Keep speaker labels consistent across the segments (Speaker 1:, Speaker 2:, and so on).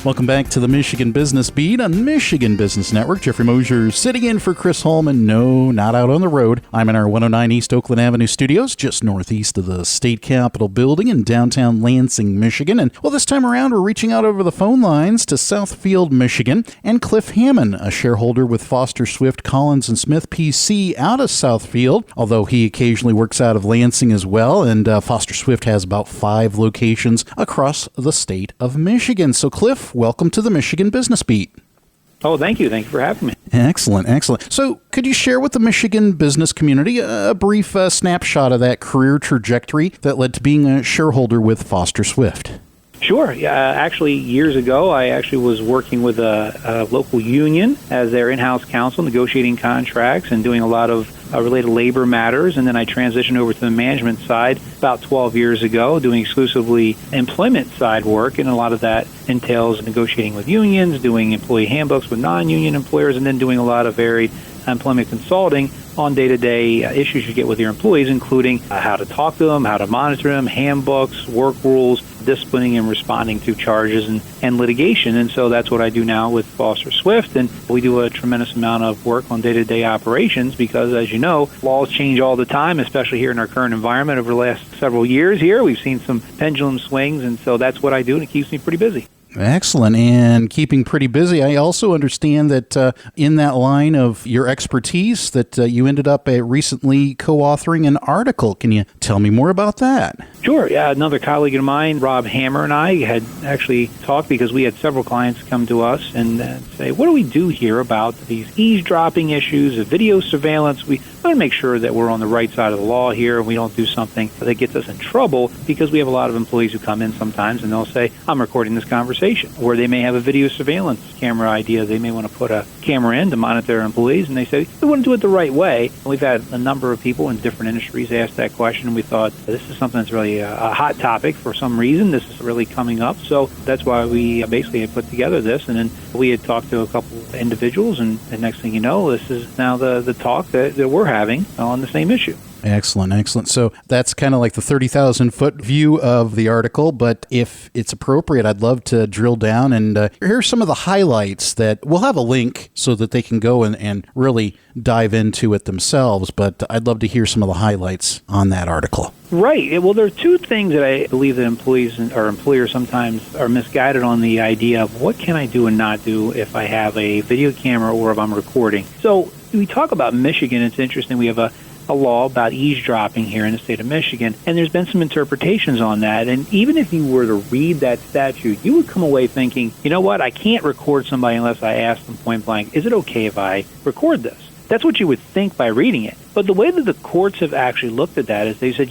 Speaker 1: Welcome back to the Michigan Business Beat on Michigan Business Network. Jeffrey Mosher sitting in for Chris Holman. No, not out on the road. I'm in our 109 East Oakland Avenue studios, just northeast of the State Capitol building in downtown Lansing, Michigan. And, well, this time around, we're reaching out over the phone lines to Southfield, Michigan, and Cliff Hammond, a shareholder with Foster Swift, Collins & Smith PC out of Southfield, although he occasionally works out of Lansing as well. And Foster Swift has about 5 locations across the state of Michigan. So, Cliff, welcome to the Michigan Business Beat.
Speaker 2: Oh, thank you. Thank you for having me.
Speaker 1: Excellent, excellent. So could you share with the Michigan business community a brief snapshot of that career trajectory that led to being a shareholder with Foster Swift?
Speaker 2: Sure. Yeah, actually, years ago, I actually was working with a local union as their in-house counsel, negotiating contracts and doing a lot of related labor matters. And then I transitioned over to the management side about 12 years ago, doing exclusively employment side work. And a lot of that entails negotiating with unions, doing employee handbooks with non-union employers, and then doing a lot of varied employment consulting on day-to-day issues you get with your employees, including how to talk to them, how to monitor them, handbooks, work rules, disciplining and responding to charges and litigation. And so that's what I do now with Foster Swift. And we do a tremendous amount of work on day-to-day operations because, as you know, laws change all the time, especially here in our current environment over the last several years here. We've seen some pendulum swings, and so that's what I do, and it keeps me pretty busy.
Speaker 1: Excellent. And keeping pretty busy, I also understand that in that line of your expertise that you ended up recently co-authoring an article. Can you tell me more about that?
Speaker 2: Sure. Yeah, another colleague of mine, Rob Hamor, and I had actually talked because we had several clients come to us and say, what do we do here about these eavesdropping issues, of video surveillance? We want to make sure that we're on the right side of the law here and we don't do something that gets us in trouble, because we have a lot of employees who come in sometimes and they'll say, I'm recording this conversation. Or they may have a video surveillance camera idea. They may want to put a camera in to monitor their employees, and they say, we want to do it the right way. And we've had a number of people in different industries ask that question, and we thought, this is something that's really a hot topic for some reason. This is really coming up. So that's why we basically had put together this, and then we had talked to a couple of individuals, and the next thing you know, this is now the talk that we're having on the same issue.
Speaker 1: Excellent, excellent. So that's kind of like the 30,000-foot view of the article, but if it's appropriate, I'd love to drill down and here's some of the highlights that we'll have a link so that they can go and really dive into it themselves, but I'd love to hear some of the highlights on that article.
Speaker 2: Right. Well, there are two things that I believe that employees or employers sometimes are misguided on the idea of what can I do and not do if I have a video camera or if I'm recording. So we talk about Michigan. It's interesting. We have a law about eavesdropping here in the state of Michigan, and there's been some interpretations on that. And even if you were to read that statute, you would come away thinking, you know what, I can't record somebody unless I ask them point blank, is it okay if I record this? That's what you would think by reading it. But the way that the courts have actually looked at that is they said,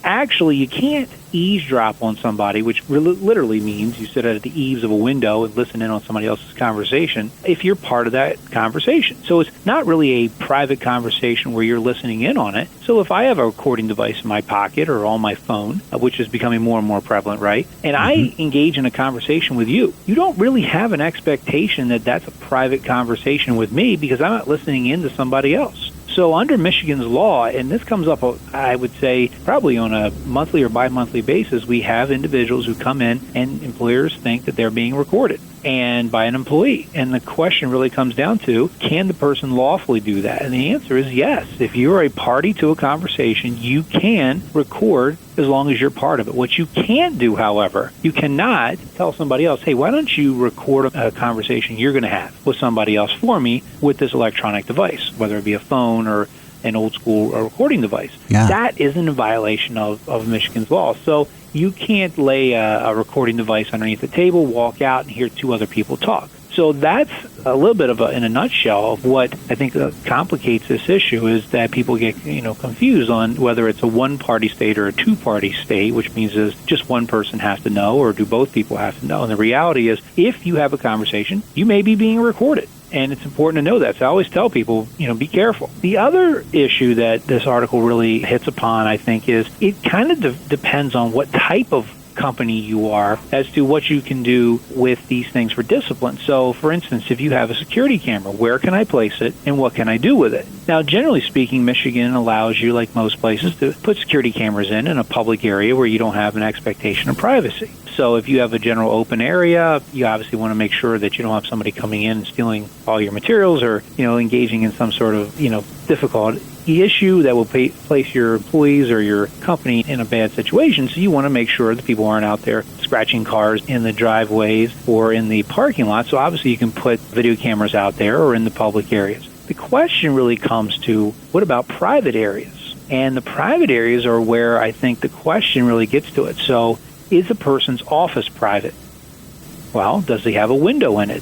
Speaker 2: actually you can't eavesdrop on somebody, which literally means you sit at the eaves of a window and listen in on somebody else's conversation if you're part of that conversation. So it's not really a private conversation where you're listening in on it. So if I have a recording device in my pocket or on my phone, which is becoming more and more prevalent, right, and I engage in a conversation with you, you don't really have an expectation that that's a private conversation with me because I'm not listening in to somebody else. So under Michigan's law, and this comes up, I would say, probably on a monthly or bi-monthly basis, we have individuals who come in and employers think that they're being recorded and by an employee. And the question really comes down to, can the person lawfully do that? And the answer is yes. If you're a party to a conversation, you can record as long as you're part of it. What you can't do, however, you cannot tell somebody else, hey, why don't you record a conversation you're going to have with somebody else for me with this electronic device, whether it be a phone or an old school recording device. Yeah. That isn't a violation of Michigan's law. So you can't lay a recording device underneath the table, walk out, and hear two other people talk. So that's a little bit of in a nutshell of what I think complicates this issue is that people get confused on whether it's a one-party state or a two-party state, which means is just one person has to know or do both people have to know. And the reality is if you have a conversation, you may be being recorded. And it's important to know that. So I always tell people, be careful. The other issue that this article really hits upon, I think, is it kind of depends on what type of company you are as to what you can do with these things for discipline. So, for instance, if you have a security camera, where can I place it and what can I do with it? Now, generally speaking, Michigan allows you, like most places, to put security cameras in a public area where you don't have an expectation of privacy. So if you have a general open area, you obviously want to make sure that you don't have somebody coming in and stealing all your materials or, engaging in some sort of, difficult issue that will place your employees or your company in a bad situation. So you want to make sure that people aren't out there scratching cars in the driveways or in the parking lot. So obviously you can put video cameras out there or in the public areas. The question really comes to, what about private areas? And the private areas are where I think the question really gets to it. So is a person's office private? Well, does he have a window in it?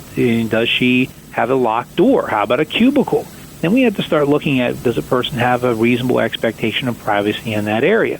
Speaker 2: Does she have a locked door? How about a cubicle? Then we have to start looking at, does a person have a reasonable expectation of privacy in that area?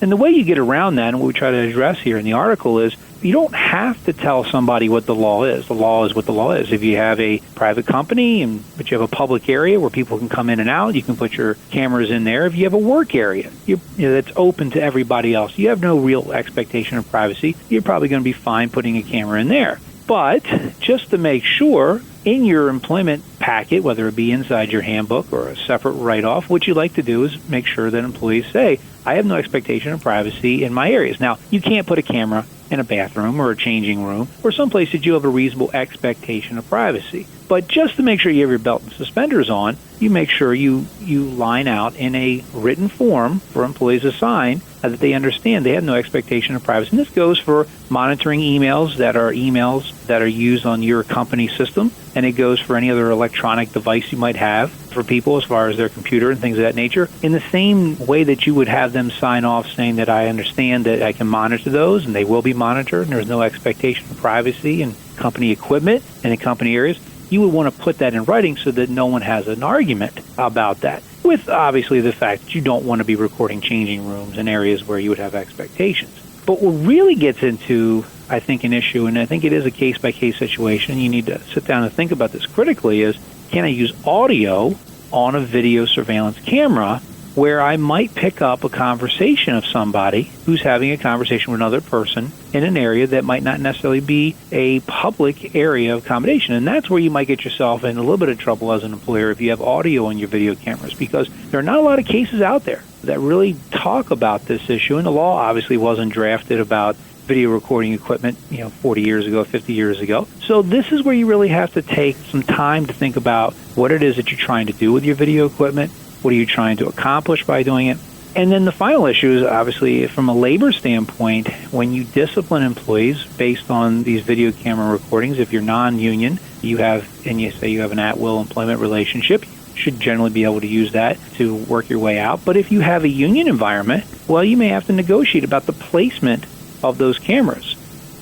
Speaker 2: And the way you get around that, and what we try to address here in the article, is you don't have to tell somebody what the law is. The law is what the law is. If you have a private company, but you have a public area where people can come in and out, you can put your cameras in there. If you have a work area that's open to everybody else, you have no real expectation of privacy, you're probably going to be fine putting a camera in there. But just to make sure, in your employment packet, whether it be inside your handbook or a separate write-off, what you like to do is make sure that employees say, I have no expectation of privacy in my areas. Now, you can't put a camera in a bathroom or a changing room or someplace that you have a reasonable expectation of privacy. But just to make sure you have your belt and suspenders on, you make sure you line out in a written form for employees to sign that they understand they have no expectation of privacy. And this goes for monitoring emails that are used on your company system, and it goes for any other electronic device you might have for people as far as their computer and things of that nature. In the same way that you would have them sign off saying that I understand that I can monitor those and they will be monitored and there's no expectation of privacy in company equipment and in company areas, you would want to put that in writing so that no one has an argument about that, with obviously the fact that you don't want to be recording changing rooms in areas where you would have expectations. But what really gets into, I think, an issue, and I think it is a case-by-case situation, you need to sit down and think about this critically, is can I use audio on a video surveillance camera where I might pick up a conversation of somebody who's having a conversation with another person in an area that might not necessarily be a public area of accommodation. And that's where you might get yourself in a little bit of trouble as an employer if you have audio on your video cameras, because there are not a lot of cases out there that really talk about this issue. And the law obviously wasn't drafted about video recording equipment, 40 years ago, 50 years ago. So this is where you really have to take some time to think about what it is that you're trying to do with your video equipment. What are you trying to accomplish by doing it? And then the final issue is obviously from a labor standpoint, when you discipline employees based on these video camera recordings, if you're non-union, you say you have an at-will employment relationship, you should generally be able to use that to work your way out. But if you have a union environment, well, you may have to negotiate about the placement of those cameras.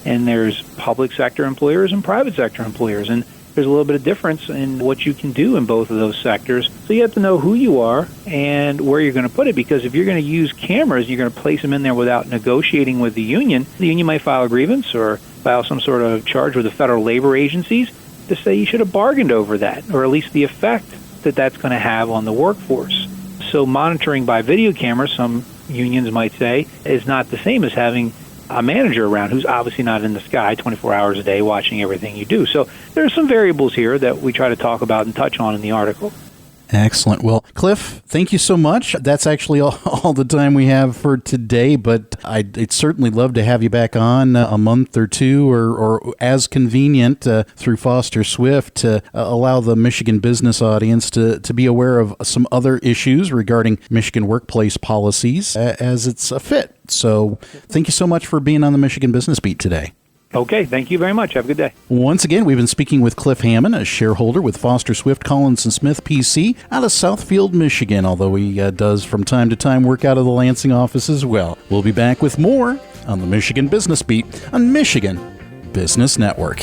Speaker 2: And there's public sector employers and private sector employers, and there's a little bit of difference in what you can do in both of those sectors. So you have to know who you are and where you're going to put it, because if you're going to use cameras, you're going to place them in there without negotiating with the union might file a grievance or file some sort of charge with the federal labor agencies to say you should have bargained over that, or at least the effect that that's going to have on the workforce. So monitoring by video camera, some unions might say, is not the same as having a manager around who's obviously not in the sky 24 hours a day watching everything you do. So there are some variables here that we try to talk about and touch on in the article.
Speaker 1: Excellent. Well, Cliff, thank you so much. That's actually all the time we have for today, but I'd certainly love to have you back on a month or two or as convenient through Foster Swift to allow the Michigan business audience to be aware of some other issues regarding Michigan workplace policies as it's a fit. So thank you so much for being on the Michigan Business Beat today.
Speaker 2: Okay, thank you very much. Have a good day.
Speaker 1: Once again, we've been speaking with Cliff Hammond, a shareholder with Foster Swift, Collins & Smith, PC, out of Southfield, Michigan, although he does from time to time work out of the Lansing office as well. We'll be back with more on the Michigan Business Beat on Michigan Business Network.